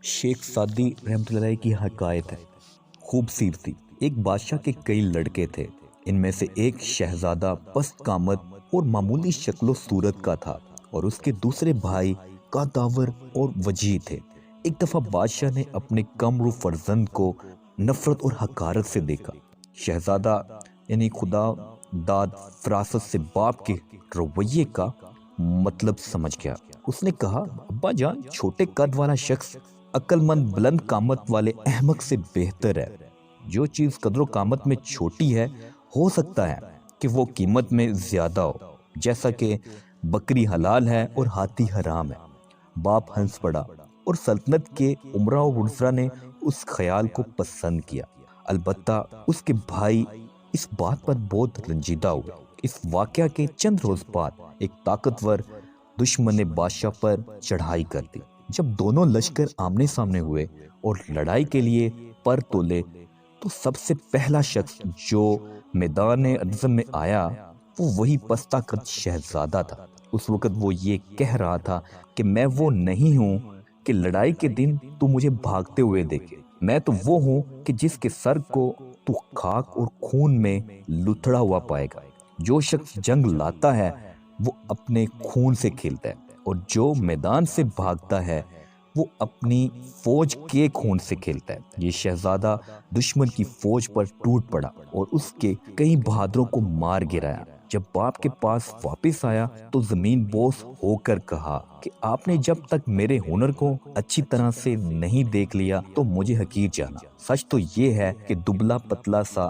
शेख सादी रहमतुल्लाह अलैह की हकायत है। खूबसूरती। एक बादशाह के कई लड़के थे। इनमें से एक शहजादा पस्त कामत और मामूली शक्लो सूरत का था और उसके दूसरे भाई कादावर और वजीह थे। एक दफा बादशाह ने अपने कमरू फर्जंद को नफरत और हकारत से देखा। शहजादा यानी खुदा दाद फरासत से बाप के रवैये का मतलब समझ गया। उसने कहा, अब्बा जान, छोटे कद वाला शख्स अक्लमंद बुलंद कामत वाले अहमक से बेहतर है। जो चीज कदरो कामत में छोटी है, हो सकता है कि वो कीमत में ज्यादा हो, जैसा कि बकरी हलाल है और हाथी हराम है। बाप हंस पड़ा और सल्तनत के उमरा और वुज़रा ने उस ख्याल को पसंद किया। अलबत्ता उसके भाई इस बात पर बहुत रंजीदा हुए। इस वाकया के चंद रोज बाद एक ताकतवर दुश्मन ने बादशाह पर चढ़ाई कर दी। जब दोनों लश्कर आमने सामने हुए और लड़ाई के लिए पर तोले, तो सबसे पहला शख्स जो मैदान अज़म में आया वो वही पस्ता कद शहजादा था। उस वक्त वो ये कह रहा था कि मैं वो नहीं हूँ कि लड़ाई के दिन तू मुझे भागते हुए देखे। मैं तो वो हूँ कि जिसके सर को तू खाक और खून में लुथड़ा हुआ पाएगा। जो शख्स जंग लाता है वो अपने खून से खेलता है और जो मैदान से भागता है वो अपनी फौज के खून से खेलता है। ये शहजादा दुश्मन की फौज पर टूट पड़ा और उसके कई बहादुरों को मार गिराया। जब बाप के पास वापस आया तो जमीन बोस होकर कहा कि आपने जब तक मेरे हुनर को अच्छी तरह से नहीं देख लिया तो मुझे हकीर जाना। सच तो ये है कि दुबला पतला सा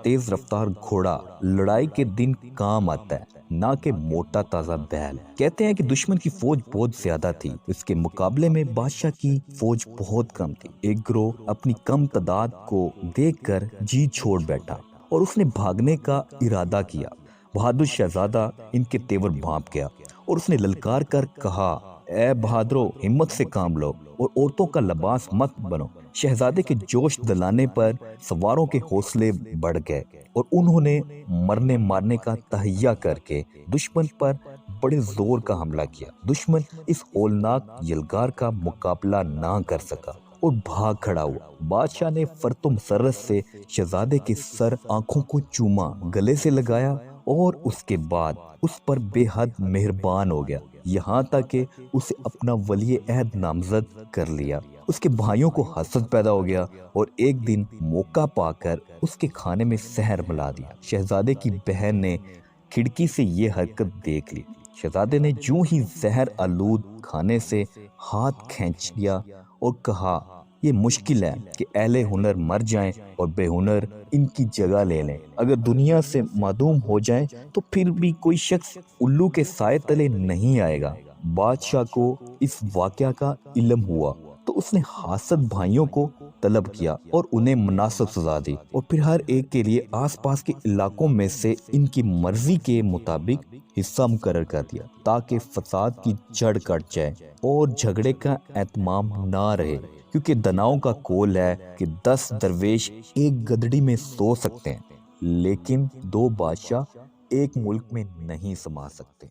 तेज रफ्तार घोड़ा लड़ाई के दिन काम आता है, ना कि मोटा ताजा बैल। कहते हैं कि दुश्मन की फौज बहुत ज्यादा थी, इसके मुकाबले में बादशाह की फौज बहुत कम थी। एक गिरोह अपनी कम तादाद को देखकर जी छोड़ बैठा और उसने भागने का इरादा किया। बहादुर शहजादा इनके तेवर भांप गया और उसने ललकार कर कहा, ए बहादुरो, हिम्मत से काम लो और औरतों का लिबास मत बनो। शहजादे के जोश दिलाने पर सवारों के हौसले बढ़ गए और उन्होंने मरने मारने का तहैया करके दुश्मन पर बड़े जोर का हमला किया। दुश्मन इस होलनाक यलगार का मुकाबला ना कर सका और भाग खड़ा हुआ। बादशाह ने फर्तो मसरत से शहजादे के सर आंखों को चूमा, गले से लगाया और उसके बाद उस पर बेहद मेहरबान हो गया, यहाँ तक कि उसे अपना वली अहद नामजद कर लिया। उसके भाइयों को हसद पैदा हो गया और एक दिन मौका पाकर उसके खाने में जहर मिला दिया। शहजादे की बहन ने खिड़की से ये हरकत देख ली। शहजादे ने यूं ही जहर आलूद खाने से हाथ खींच लिया और कहा, ये मुश्किल है कि अहले हुनर मर जाएं और बेहुनर इनकी जगह ले लें। अगर दुनिया से मादूम हो जाएं तो फिर भी कोई शख्स उल्लू के साए तले नहीं आएगा। बादशाह को इस वाकया का इल्म हुआ तो उसने हासद भाइयों को तलब किया और उन्हें मुनासिब सजा दी और फिर हर एक के लिए आसपास के इलाकों में से इनकी मर्जी के मुताबिक हिस्सा मुकर्रर कर दिया, ताकि फसाद की जड़ कट जाए और झगड़े का एहतमाम ना रहे। क्योंकि दनाओं का कौल है कि 10 दरवेश एक गदड़ी में सो सकते हैं, लेकिन 2 बादशाह एक मुल्क में नहीं समा सकते।